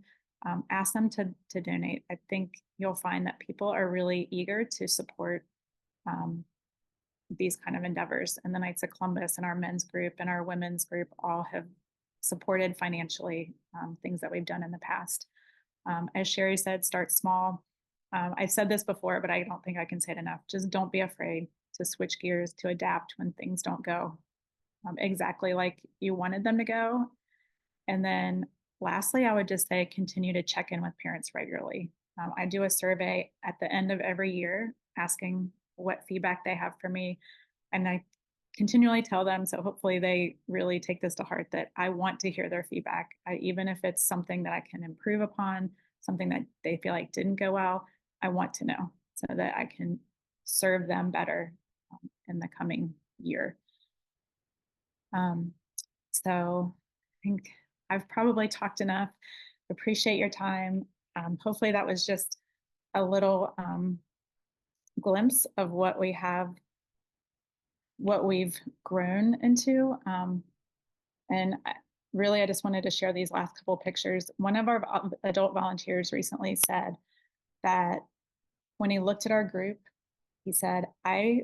ask them to donate. I think you'll find that people are really eager to support these kind of endeavors. And the Knights of Columbus and our men's group and our women's group all have supported financially things that we've done in the past. As Sherry said, start small. I've said this before, but I don't think I can say it enough. Just don't be afraid to switch gears, to adapt when things don't go exactly like you wanted them to go. And then lastly, I would just say continue to check in with parents regularly. I do a survey at the end of every year asking what feedback they have for me. And I continually tell them, so hopefully they really take this to heart, that I want to hear their feedback. Even if it's something that I can improve upon, something that they feel like didn't go well, I want to know so that I can serve them better in the coming year. So I think I've probably talked enough. Appreciate your time. Hopefully that was just a little glimpse of what we have, what we've grown into. And really, I just wanted to share these last couple of pictures. One of our adult volunteers recently said that when he looked at our group, he said, I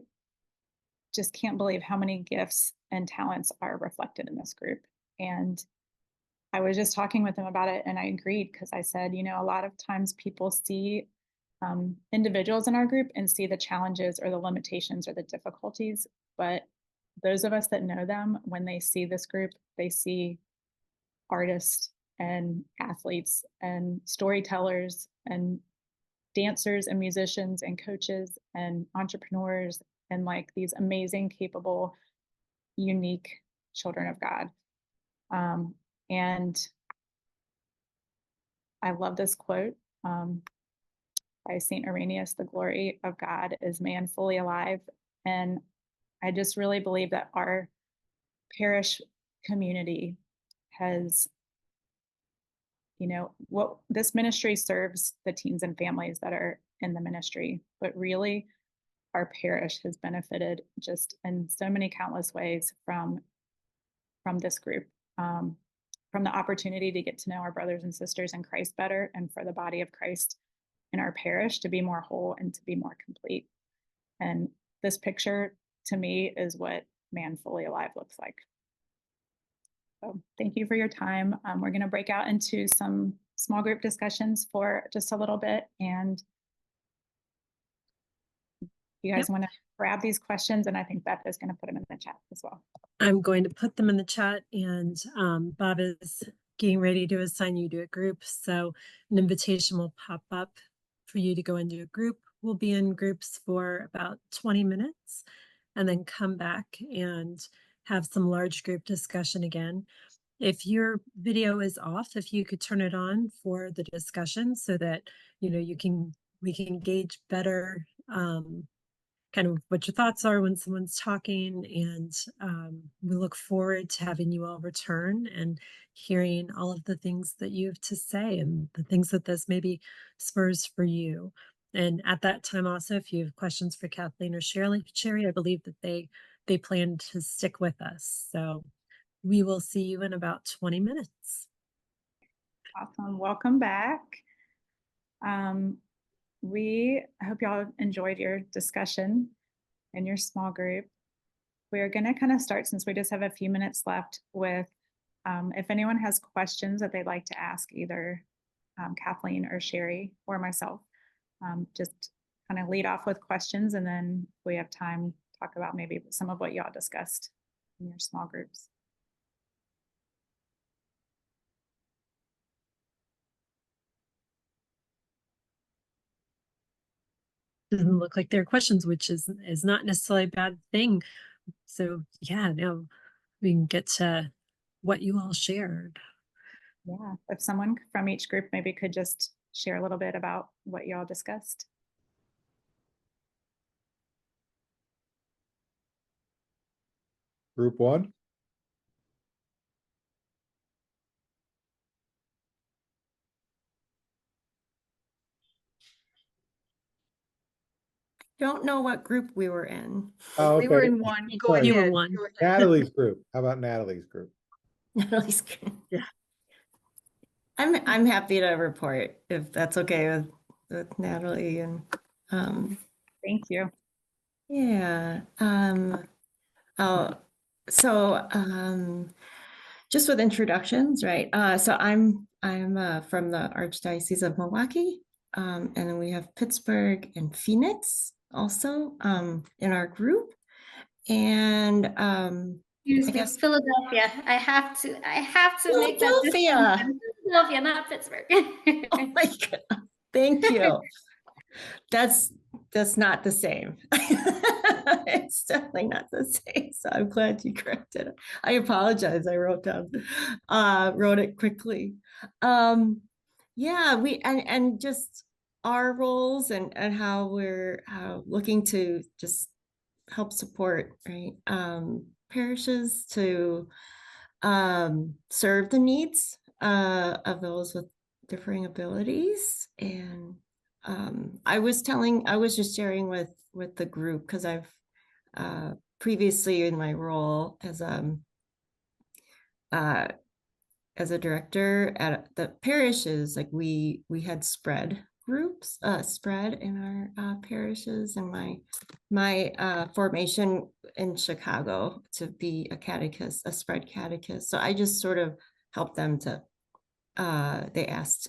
just can't believe how many gifts and talents are reflected in this group. And I was just talking with him about it, and I agreed, because I said, you know, a lot of times people see individuals in our group and see the challenges or the limitations or the difficulties, but those of us that know them, when they see this group, they see artists and athletes and storytellers and dancers and musicians and coaches and entrepreneurs and like these amazing, capable, unique children of God. And I love this quote by St. Irenaeus: the glory of God is man fully alive. And I just really believe that our parish community has, you know, what this ministry serves the teens and families that are in the ministry, but really our parish has benefited just in so many countless ways from this group, from the opportunity to get to know our brothers and sisters in Christ better, and for the body of Christ in our parish to be more whole and to be more complete. And this picture to me is what man fully alive looks like. So thank you for your time. We're going to break out into some small group discussions for just a little bit. And you guys want to grab these questions, and I think Beth is going to put them in the chat as well. I'm going to put them in the chat, and Bob is getting ready to assign you to a group. So an invitation will pop up for you to go into a group. We'll be in groups for about 20 minutes and then come back and have some large group discussion again. If your video is off, if you could turn it on for the discussion so that, you know, we can engage better kind of what your thoughts are when someone's talking. And we look forward to having you all return and hearing all of the things that you have to say and the things that this maybe spurs for you. And at that time also, if you have questions for Kathleen or Sherry, I believe that they plan to stick with us. So we will see you in about 20 minutes. Awesome. Welcome back. I hope y'all enjoyed your discussion in your small group. We're going to kind of start, since we just have a few minutes left, with if anyone has questions that they'd like to ask either Kathleen or Sherry or myself, just kind of lead off with questions, and then we have time to talk about maybe some of what y'all discussed in your small groups. Doesn't look like there are questions, which is not necessarily a bad thing. So yeah, no, we can get to what you all shared. Yeah, if someone from each group maybe could just share a little bit about what y'all discussed. Group one. don't know what group we were in. Oh, We were okay. in one. Go Sorry. You were ahead. one. Go ahead. Natalie's group. How about Natalie's group? Natalie's group. Yeah. I'm happy to report if that's okay with Natalie and Thank you. yeah. Oh, so just with introductions, right? So I'm from the Archdiocese of Milwaukee, and then we have Pittsburgh and Phoenix also in our group, and Excuse I me, guess Philadelphia. I have to make that Philadelphia. distinction. Philadelphia, not Pittsburgh. Oh my God, thank you. That's not the same. It's definitely not the same. So I'm glad you corrected it. I apologize. I wrote it quickly. Yeah, we and just our roles and how we're looking to just help support, right? Parishes to serve the needs of those with differing abilities. And I was just sharing with the group because I've previously in my role as a director at the parishes, like we had spread groups, spread in our parishes, and my formation in Chicago to be a catechist, a spread catechist. So I just sort of helped them to. They asked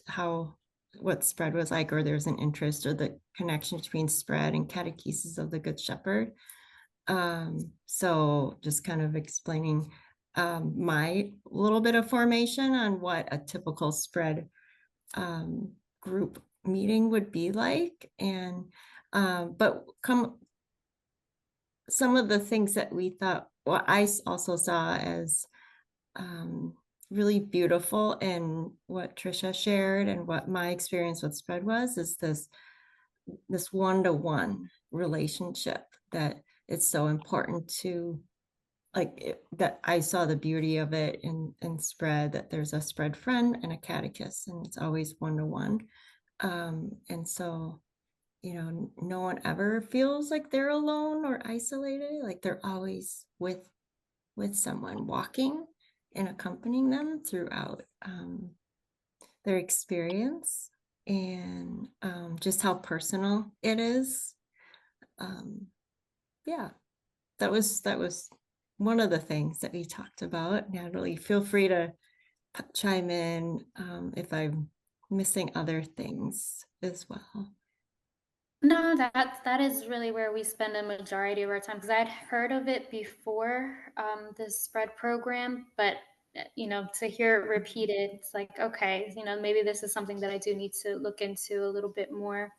what spread was like, or there's an interest or the connection between spread and catechesis of the Good Shepherd. So just kind of explaining my little bit of formation on what a typical spread group meeting would be like, and but some of the things that we thought, well, I also saw as really beautiful, and what Trisha shared and what my experience with spread was, is this one-to-one relationship that it's so important to that I saw the beauty of it in spread, that there's a spread friend and a catechist, and it's always one-to-one. And so, no one ever feels like they're alone or isolated, like they're always with someone walking and accompanying them throughout their experience, and just how personal it is. Yeah, that was one of the things that we talked about. Natalie, feel free to chime in if I'm missing other things as well. No, that is really where we spend a majority of our time, because I'd heard of it before this spread program, but to hear it repeated, it's like, okay, maybe this is something that I do need to look into a little bit more.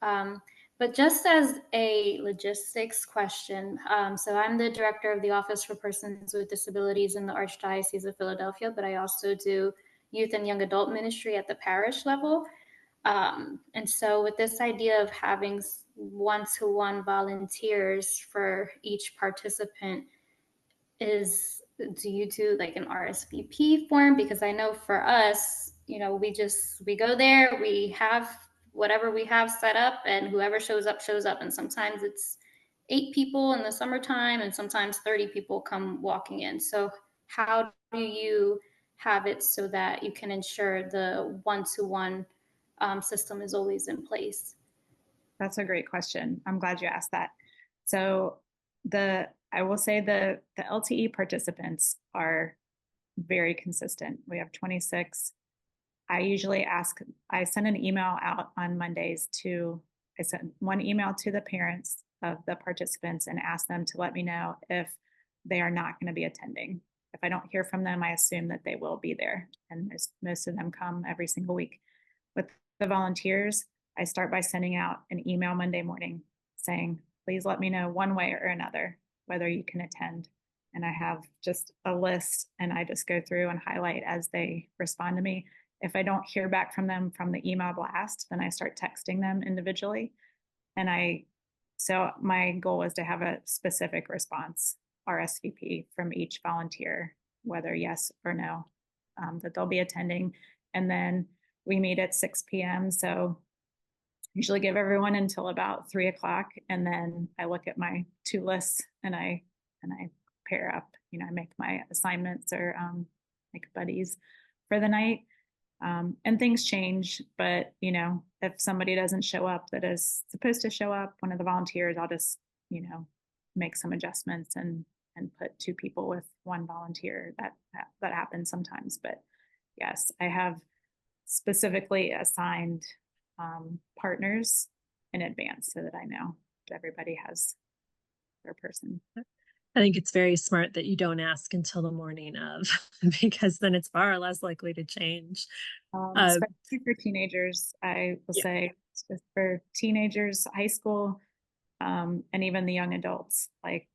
But just as a logistics question, so I'm the director of the Office for Persons with Disabilities in the Archdiocese of Philadelphia, but I also do youth and young adult ministry at the parish level. And so with this idea of having one-to-one volunteers for each participant, do you do like an RSVP form? Because I know for us, we go there, we have whatever we have set up, and whoever shows up, shows up. And sometimes it's 8 people in the summertime, and sometimes 30 people come walking in. So how do you have it so that you can ensure the one-to-one system is always in place? That's a great question. I'm glad you asked that. So I will say the LTE participants are very consistent. We have 26. I send an email out on Mondays I send one email to the parents of the participants and ask them to let me know if they are not going to be attending. If I don't hear from them, I assume that they will be there. And most of them come every single week. With the volunteers, I start by sending out an email Monday morning saying, please let me know one way or another whether you can attend. And I have just a list, and I just go through and highlight as they respond to me. If I don't hear back from them from the email blast, then I start texting them individually. So my goal is to have a specific response, RSVP, from each volunteer, whether yes or no, that they'll be attending. And then we meet at 6 p.m. So, usually give everyone until about 3 o'clock, and then I look at my 2 lists and I pair up. I make my assignments or make buddies for the night. And things change, but if somebody doesn't show up that is supposed to show up, one of the volunteers, I'll just make some adjustments and put 2 people with 1 volunteer. That happens sometimes, but yes, I have specifically assigned partners in advance so that I know that everybody has their person. I think it's very smart that you don't ask until the morning of, because then it's far less likely to change. Especially for teenagers, I will Yeah. say for teenagers, high school, and even the young adults, like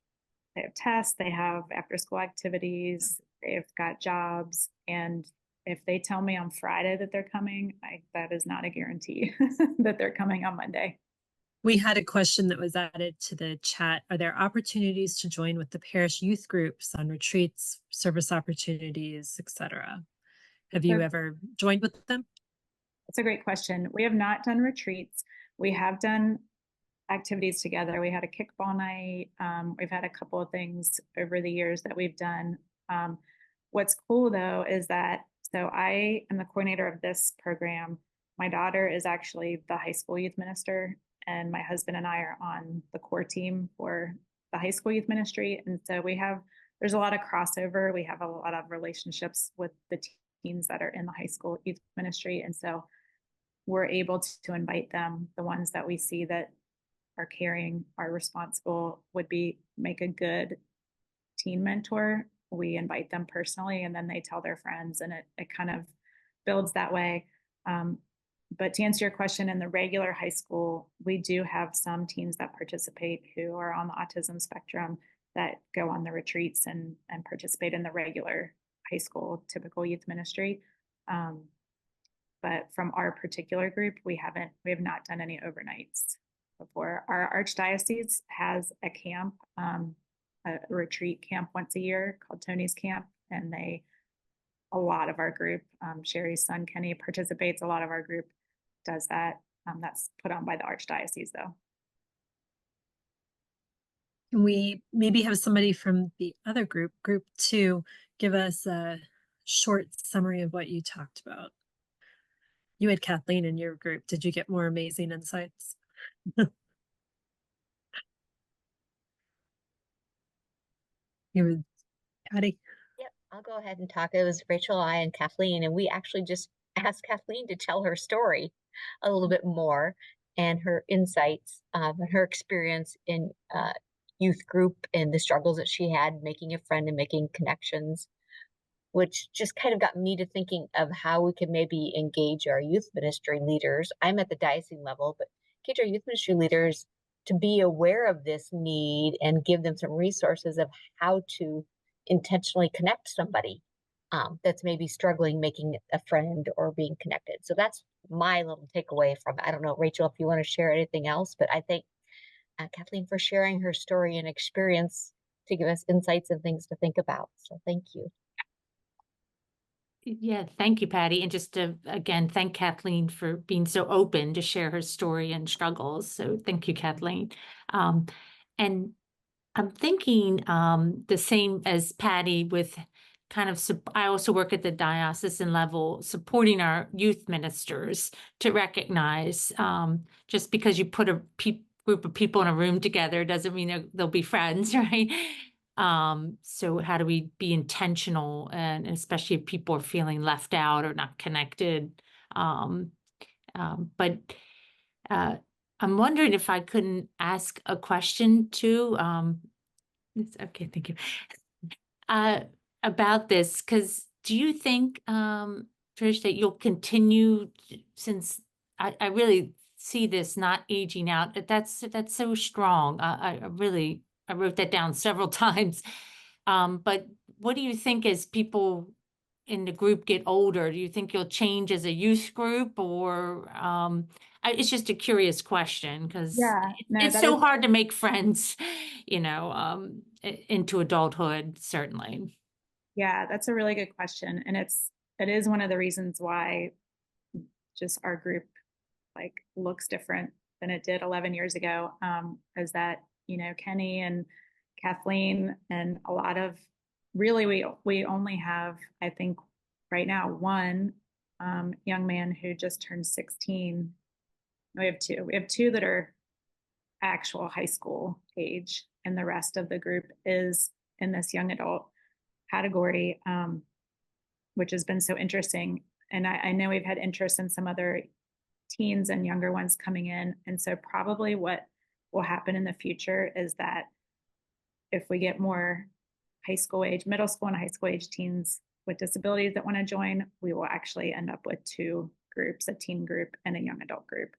they have tests, they have after school activities, they've got jobs. And if they tell me on Friday that they're coming, that is not a guarantee that they're coming on Monday. We had a question that was added to the chat. Are there opportunities to join with the parish youth groups on retreats, service opportunities, etc.? Have you ever joined with them? That's a great question. We have not done retreats. We have done activities together. We had a kickball night. We've had a couple of things over the years that we've done. What's cool though is that, so I am the coordinator of this program. My daughter is actually the high school youth minister, and my husband and I are on the core team for the high school youth ministry. And so there's a lot of crossover. We have a lot of relationships with the teens that are in the high school youth ministry. And so we're able to invite them, the ones that we see that are caring, are responsible, would make a good teen mentor. We invite them personally, and then they tell their friends, and it kind of builds that way. But to answer your question, in the regular high school, we do have some teens that participate who are on the autism spectrum that go on the retreats and participate in the regular high school typical youth ministry. But from our particular group, we have not done any overnights before. Our archdiocese has a camp, a retreat camp once a year called Tony's Camp, and a lot of our group, Sherry's son Kenny participates. A lot of our group does that. That's put on by the archdiocese though. Can we maybe have somebody from the other group 2, give us a short summary of what you talked about? You had Kathleen in your group. Did you get more amazing insights? You were Patty. Yep, I'll go ahead and talk. It was Rachel, I, and Kathleen, and we actually just asked Kathleen to tell her story a little bit more and her insights and her experience in youth group and the struggles that she had making a friend and making connections, which just kind of got me to thinking of how we could maybe engage our youth ministry leaders. I'm at the diocesan level, but engage our youth ministry leaders to be aware of this need and give them some resources of how to intentionally connect somebody that's maybe struggling making a friend or being connected. So that's my little takeaway from it. I don't know, Rachel, if you want to share anything else, but I thank Kathleen for sharing her story and experience to give us insights and things to think about. So thank you. Yeah, thank you, Patty. And just to, again, thank Kathleen for being so open to share her story and struggles. So thank you, Kathleen. And I'm thinking the same as Patty with kind of, I also work at the diocesan level, supporting our youth ministers to recognize just because you put a group of people in a room together doesn't mean they'll be friends, right? So how do we be intentional, and especially if people are feeling left out or not connected? But I'm wondering if I couldn't ask a question too. Okay, thank you. About this, because do you think, Trish, that you'll continue, since I really see this not aging out? That's so strong. I wrote that down several times. But what do you think as people in the group get older? Do you think you'll change as a youth group, or it's just a curious question because it's so hard to make friends, into adulthood, certainly. Yeah, that's a really good question. And it is one of the reasons why just our group like looks different than it did 11 years ago, is that, you know, Kenny and Kathleen and a lot of, really, we only have, I think right now, one young man who just turned 16. We have two that are actual high school age, and the rest of the group is in this young adult category, which has been so interesting. And I know we've had interest in some other teens and younger ones coming in. And so probably what will happen in the future is that if we get more high school age, middle school and high school age teens with disabilities that want to join, we will actually end up with two groups, a teen group and a young adult group.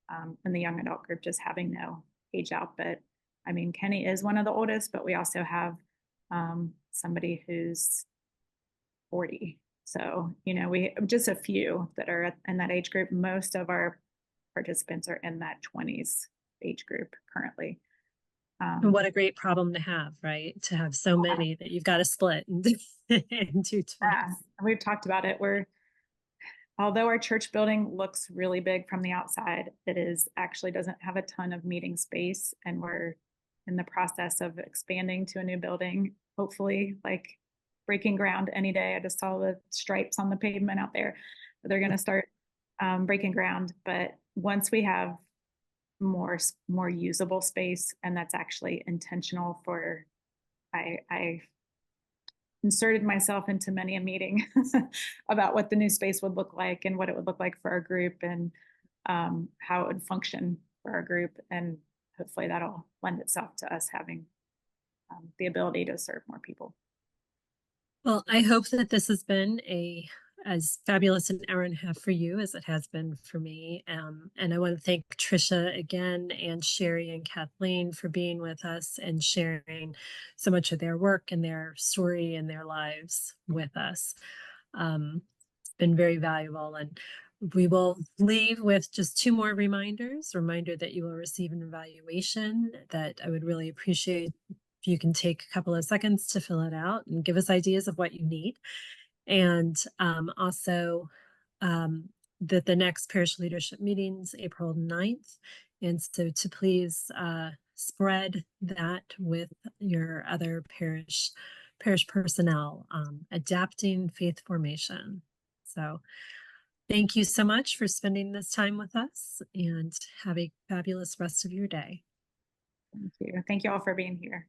And the young adult group just having no age out. But I mean, Kenny is one of the oldest, but we also have somebody who's 40. So, you know, we just a few that are in that age group. Most of our participants are in that 20s age group currently. And what a great problem to have, right? To have so many that you've got to split into twice. Yeah, we've talked about it. Although our church building looks really big from the outside, it is actually doesn't have a ton of meeting space, and we're in the process of expanding to a new building, hopefully like breaking ground any day. I just saw the stripes on the pavement out there. They're going to start breaking ground. But once we have more usable space, and that's actually intentional for, I inserted myself into many a meeting about what the new space would look like and what it would look like for our group, and how it would function for our group. And hopefully that'll lend itself to us having the ability to serve more people. Well, I hope that this has been as fabulous an hour and a half for you as it has been for me. And I want to thank Trisha again, and Sherry and Kathleen for being with us and sharing so much of their work and their story and their lives with us. It's been very valuable, and we will leave with just two more reminders. Reminder that you will receive an evaluation that I would really appreciate if you can take a couple of seconds to fill it out and give us ideas of what you need. And also that the next parish leadership meeting's April 9th. And so to please spread that with your other parish personnel, adapting faith formation. So thank you so much for spending this time with us, and have a fabulous rest of your day. Thank you. Thank you all for being here.